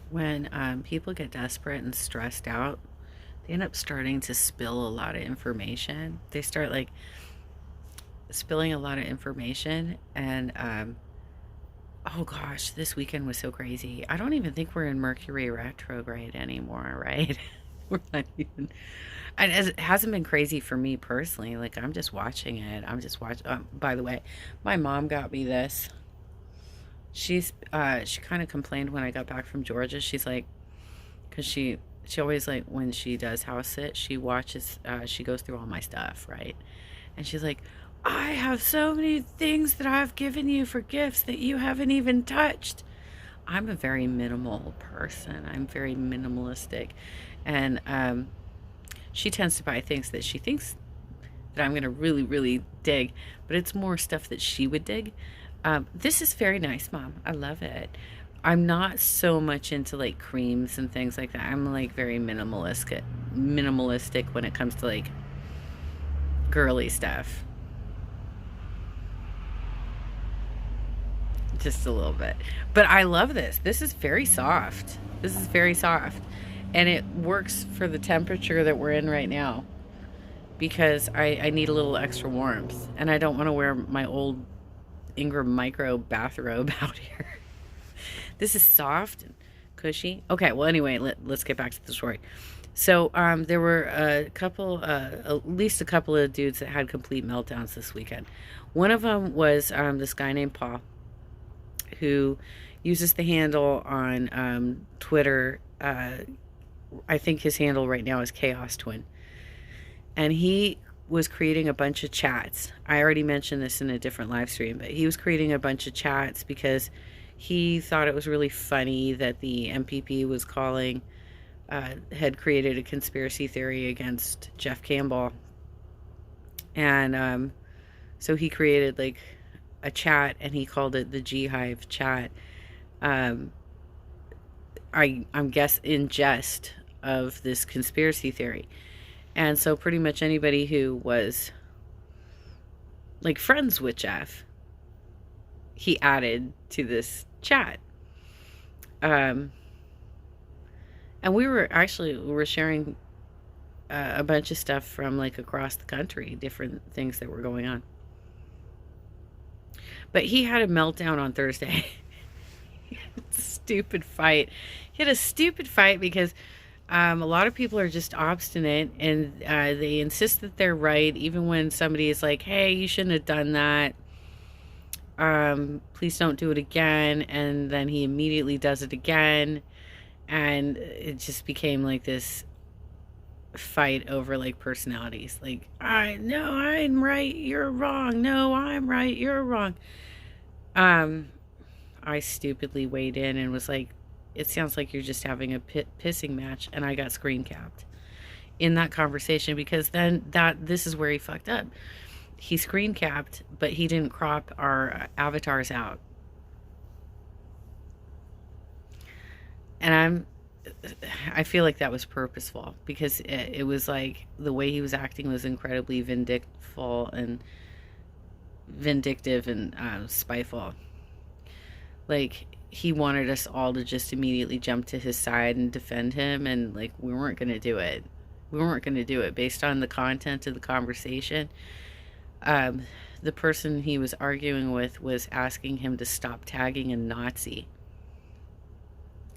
When people get desperate and stressed out, they end up starting to spill a lot of information. They start like spilling a lot of information, and oh gosh, this weekend was so crazy. I don't even think we're in Mercury retrograde anymore, right? We're not even. And it hasn't been crazy for me personally. Like, I'm just watching it. I'm just watching. By the way, my mom got me this. She kind of complained when I got back from Georgia. She's like, because she always, like, when she does house sit, she watches. She goes through all my stuff, right? And she's like, I have so many things that I've given you for gifts that you haven't even touched. I'm a very minimal person. I'm very minimalistic. And she tends to buy things that she thinks that I'm going to really, really dig, but it's more stuff that she would dig. This is very nice, Mom. I love it. I'm not so much into like creams and things like that. I'm like very minimalistic when it comes to like girly stuff. Just a little bit. But I love this. This is very soft. This is very soft. And it works for the temperature that we're in right now because I need a little extra warmth. And I don't want to wear my old Ingram Micro bathrobe out here. This is soft and cushy. Okay, well, anyway, let's get back to the story. So there were a couple, at least a couple of dudes that had complete meltdowns this weekend. One of them was this guy named Paul, who uses the handle on Twitter. I think his handle right now is Chaos Twin. And he was creating a bunch of chats. I already mentioned this in a different live stream, but he was creating a bunch of chats because he thought it was really funny that the MPP was calling, had created a conspiracy theory against Jeff Campbell. And so he created like a chat and he called it the G Hive chat. I'm guess in jest of this conspiracy theory. And so pretty much anybody who was like friends with Jeff, he added to this chat. And we're sharing a bunch of stuff from like across the country, different things that were going on. But he had a meltdown on Thursday. Stupid fight. He had a stupid fight because a lot of people are just obstinate and they insist that they're right, even when somebody is like, hey, you shouldn't have done that. Please don't do it again. And then he immediately does it again. And it just became like this fight over like personalities. Like, no, I'm right, you're wrong. No, I'm right, you're wrong. I stupidly weighed in and was like, it sounds like you're just having a pissing match. And I got screen capped in that conversation because then this is where he fucked up. He screen capped, but he didn't crop our avatars out. And I feel like that was purposeful because it was like the way he was acting was incredibly vindictive and spiteful. Like, he wanted us all to just immediately jump to his side and defend him, and like we weren't going to do it. We weren't going to do it based on the content of the conversation. The person he was arguing with was asking him to stop tagging a Nazi.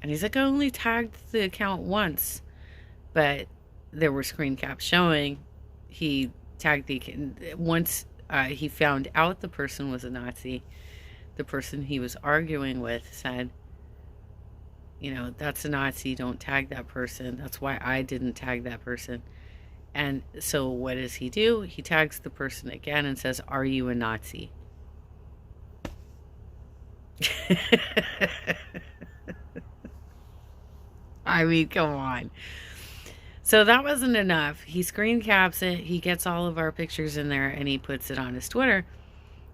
And he's like, I only tagged the account once. But there were screen caps showing he tagged the account. Once he found out the person was a Nazi, the person he was arguing with said, you know, that's a Nazi, don't tag that person. That's why I didn't tag that person. And so what does he do? He tags the person again and says, are you a Nazi? I mean, come on. So that wasn't enough. He screen caps it. He gets all of our pictures in there and he puts it on his Twitter.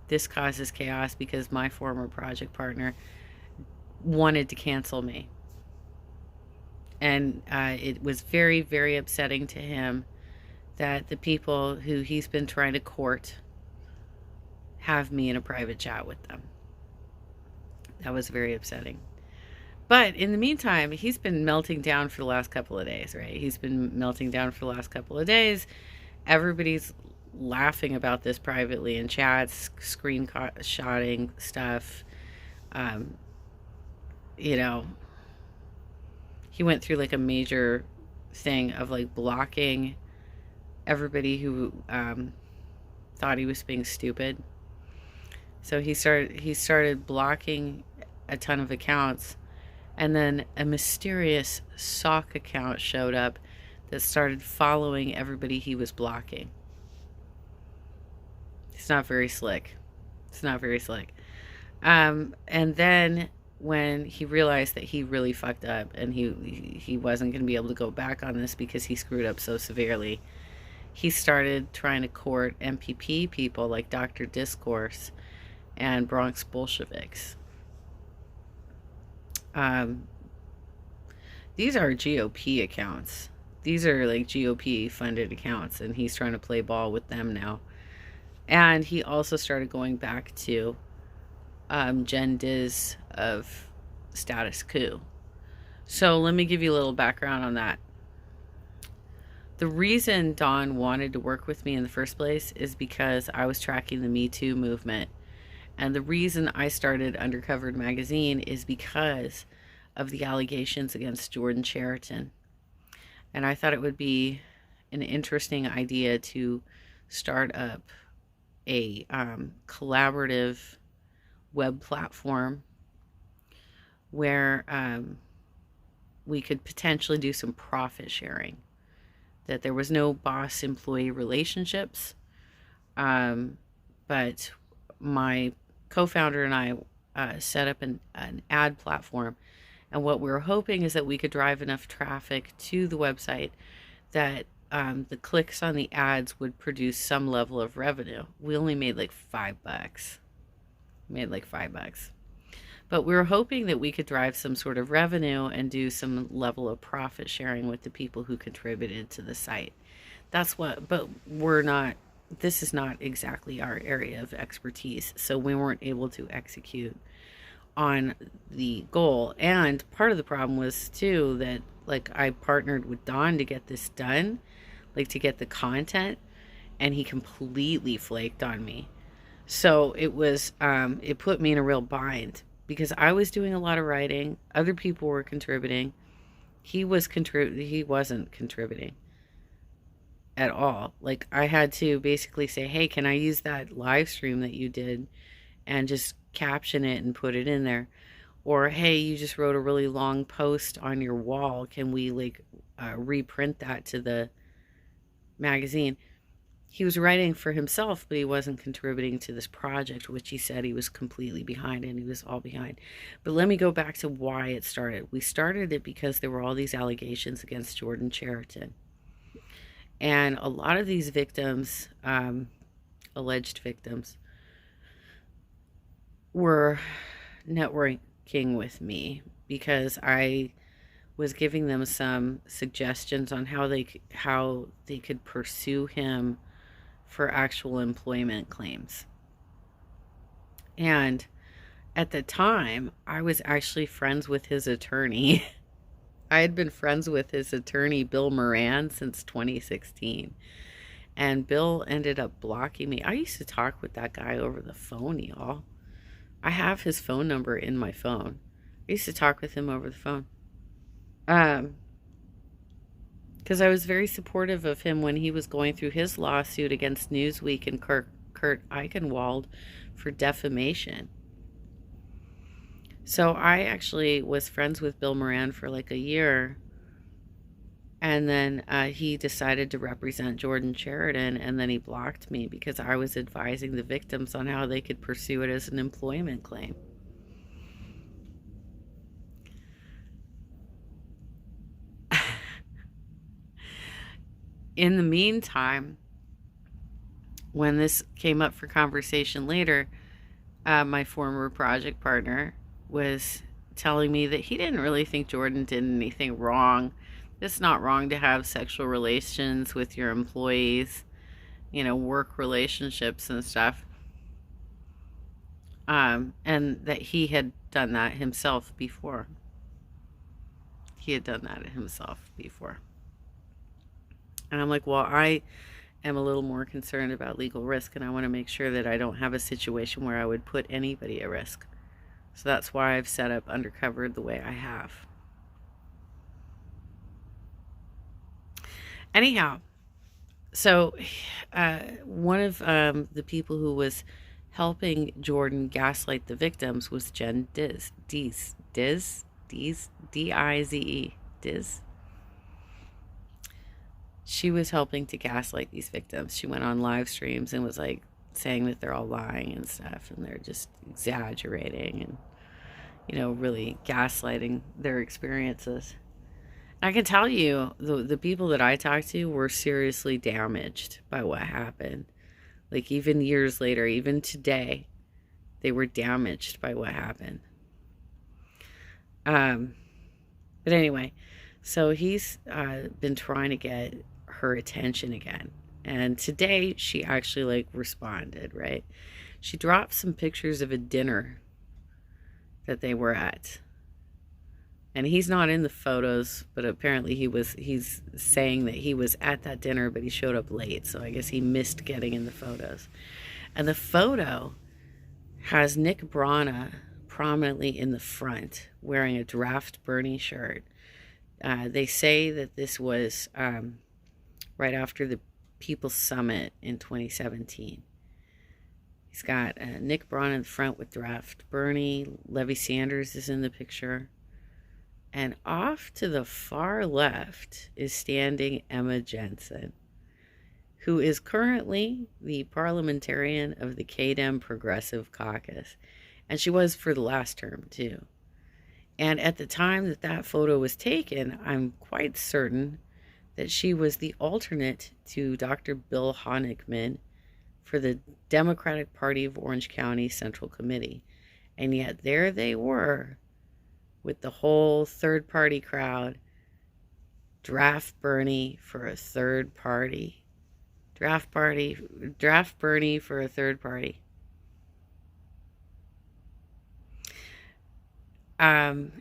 This causes chaos because my former project partner wanted to cancel me. And it was very, very upsetting to him that the people who he's been trying to court have me in a private chat with them. That was very upsetting. But in the meantime, he's been melting down for the last couple of days, right? He's been melting down for the last couple of days. Everybody's laughing about this privately in chats, screenshotting stuff. Um, you know, he went through like a major thing of like blocking everybody who thought he was being stupid. So he started blocking a ton of accounts, and then a mysterious sock account showed up that started following everybody he was blocking. It's not very slick. It's not very slick. And then when he realized that he really fucked up and he wasn't going to be able to go back on this because he screwed up so severely, he started trying to court MPP people like Dr. Discourse and Bronx Bolsheviks. Um, these are GOP accounts. These are like GOP funded accounts, and he's trying to play ball with them now. And he also started going back to Jen Diz of Status Coup. So let me give you a little background on that. The reason Dawn wanted to work with me in the first place is because I was tracking the Me Too movement. And the reason I started Undercovered Magazine is because of the allegations against Jordan Chariton. And I thought it would be an interesting idea to start up a collaborative web platform where we could potentially do some profit sharing. That there was no boss-employee relationships, but my co-founder and I set up an ad platform, and what we were hoping is that we could drive enough traffic to the website that the clicks on the ads would produce some level of revenue. We only made like $5. But we were hoping that we could drive some sort of revenue and do some level of profit sharing with the people who contributed to the site. But this is not exactly our area of expertise, so we weren't able to execute on the goal. And part of the problem was too that like I partnered with Don to get this done, like to get the content, and he completely flaked on me. So it put me in a real bind because I was doing a lot of writing, other people were contributing. He wasn't contributing at all. Like I had to basically say, "Hey, can I use that live stream that you did and just caption it and put it in there?" Or, "Hey, you just wrote a really long post on your wall. Can we reprint that to the magazine?" He was writing for himself, but he wasn't contributing to this project, which he said he was completely behind, and he was all behind. But let me go back to why it started. We started it because there were all these allegations against Jordan Chariton. And a lot of these victims, alleged victims, were networking with me because I was giving them some suggestions on how they could pursue him for actual employment claims. And at the time, I was actually friends with his attorney. I had been friends with his attorney, Bill Moran, since 2016. And Bill ended up blocking me. I used to talk with that guy over the phone, y'all. I have his phone number in my phone. I used to talk with him over the phone. Because I was very supportive of him when he was going through his lawsuit against Newsweek and Kurt Eichenwald for defamation. So I actually was friends with Bill Moran for like a year. And then he decided to represent Jordan Chariton, and then he blocked me because I was advising the victims on how they could pursue it as an employment claim. In the meantime, when this came up for conversation later, my former project partner was telling me that he didn't really think Jordan did anything wrong. It's not wrong to have sexual relations with your employees, work relationships and stuff. And that he had done that himself before. he had done that himself before. And I'm like, well, I am a little more concerned about legal risk, and I want to make sure that I don't have a situation where I would put anybody at risk. So that's why I've set up Undercover the way I have. Anyhow, so one of the people who was helping Jordan gaslight the victims was Jen Diz. D-I-Z-E. Diz. She was helping to gaslight these victims. She went on live streams and was like saying that they're all lying and stuff, and they're just exaggerating and, you know, really gaslighting their experiences. I can tell you, the people that I talked to were seriously damaged by what happened. Like, even years later, even today, they were damaged by what happened. But anyway, so he's been trying to get her attention again. And today, she actually, like, responded, right? She dropped some pictures of a dinner that they were at. And he's not in the photos, but apparently he's saying that he was at that dinner, but he showed up late. So I guess he missed getting in the photos. And the photo has Nick Brana prominently in the front, wearing a Draft Bernie shirt. They say that this was right after the People's Summit in 2017. He's got Nick Brana in the front with Draft Bernie. Levy Sanders is in the picture. And off to the far left is standing Emma Jensen, who is currently the parliamentarian of the KDEM Progressive Caucus. And she was for the last term, too. And at the time that that photo was taken, I'm quite certain that she was the alternate to Dr. Bill Honigman for the Democratic Party of Orange County Central Committee. And yet there they were, with the whole third party crowd. Draft Bernie for a third party. Draft Bernie for a third party.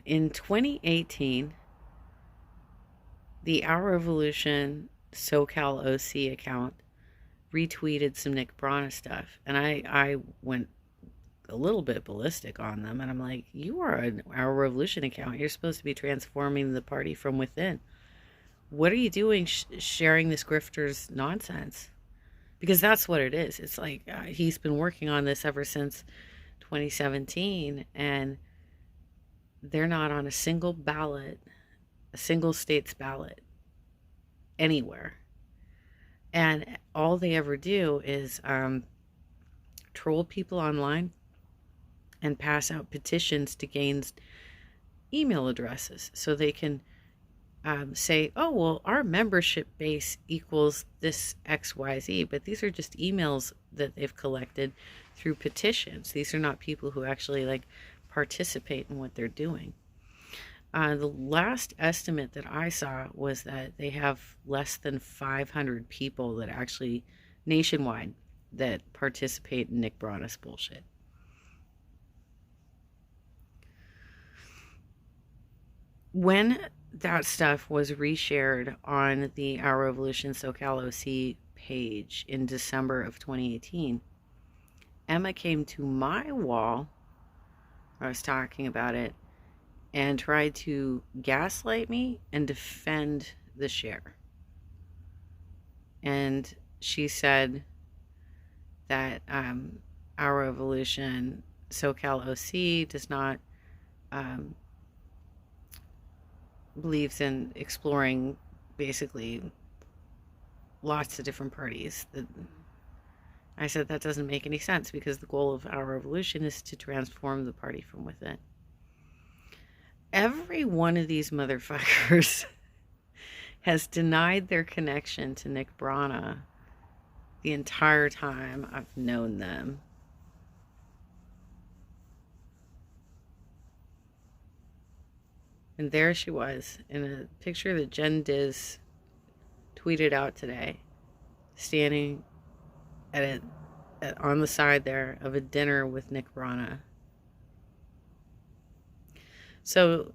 In 2018, the Our Revolution SoCal OC account retweeted some Nick Brana stuff, and I went a little bit ballistic on them, and I'm like, you are an Our Revolution account. You're supposed to be transforming the party from within. What are you doing sharing this grifter's nonsense? Because that's what it is. It's like he's been working on this ever since 2017, and they're not on a single ballot, a single state's ballot anywhere. And all they ever do is troll people online and pass out petitions to gain email addresses so they can say, oh, well, our membership base equals this XYZ, but these are just emails that they've collected through petitions. These are not people who actually like participate in what they're doing. The last estimate that I saw was that they have less than 500 people that actually, nationwide, that participate in Nick Brana's bullshit. When that stuff was reshared on the Our Revolution SoCal OC page in December of 2018, Emma came to my wall, I was talking about it, and tried to gaslight me and defend the share. And she said that Our Revolution SoCal OC does not believes in exploring basically lots of different parties. I said that doesn't make any sense because the goal of Our Revolution is to transform the party from within. Every one of these motherfuckers has denied their connection to Nick Brana the entire time I've known them. And there she was in a picture that Jen Diz tweeted out today, standing on the side there of a dinner with Nick Brana. So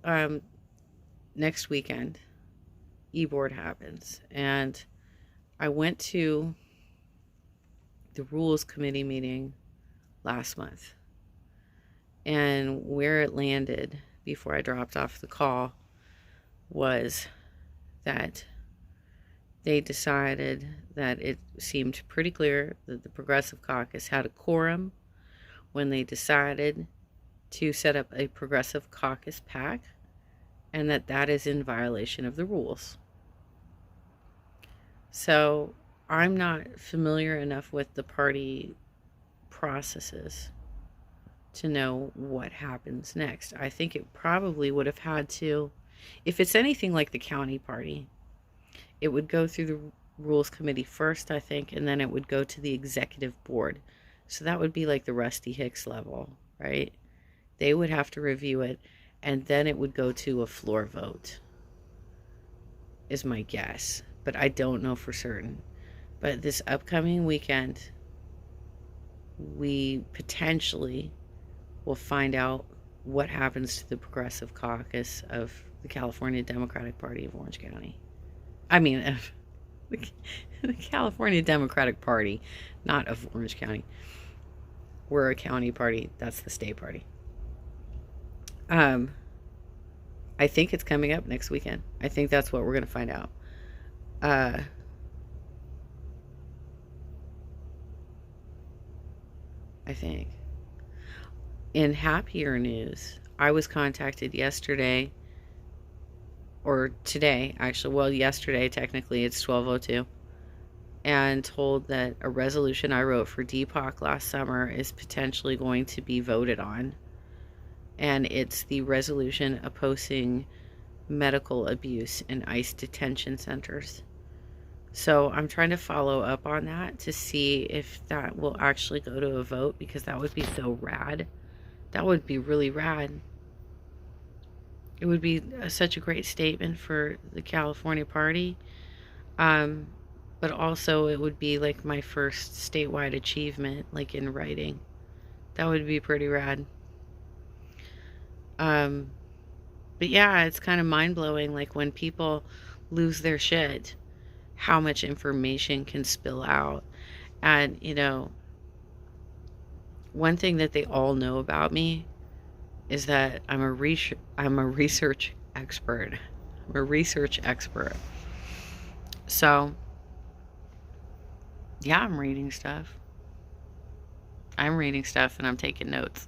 next weekend, EBOARD happens. And I went to the Rules Committee meeting last month. And where it landed before I dropped off the call was that they decided that it seemed pretty clear that the Progressive Caucus had a quorum when they decided to set up a Progressive Caucus PAC, and that is in violation of the rules. So I'm not familiar enough with the party processes to know what happens next. I think it probably would have had to, if it's anything like the county party, it would go through the Rules Committee first, I think, and then it would go to the executive board. So that would be like the Rusty Hicks level, right? They would have to review it, and then it would go to a floor vote, is my guess. But I don't know for certain. But this upcoming weekend, we potentially will find out what happens to the Progressive Caucus of the California Democratic Party of Orange County. I mean, the California Democratic Party, not of Orange County. We're a county party. That's the state party. I think it's coming up next weekend. I think that's what we're going to find out. I think. In happier news, I was contacted yesterday, or today, actually. Well, yesterday, technically, it's 12:02, and told that a resolution I wrote for DPOC last summer is potentially going to be voted on. And it's the resolution opposing medical abuse in ICE detention centers. So I'm trying to follow up on that to see if that will actually go to a vote, because that would be so rad. That would be really rad. It would be such a great statement for the California party. But also it would be like my first statewide achievement, like in writing. That would be pretty rad. But yeah, it's kind of mind-blowing, like when people lose their shit, how much information can spill out. And, you know, one thing that they all know about me is that I'm a research expert. I'm a research expert. So, yeah, I'm reading stuff and I'm taking notes.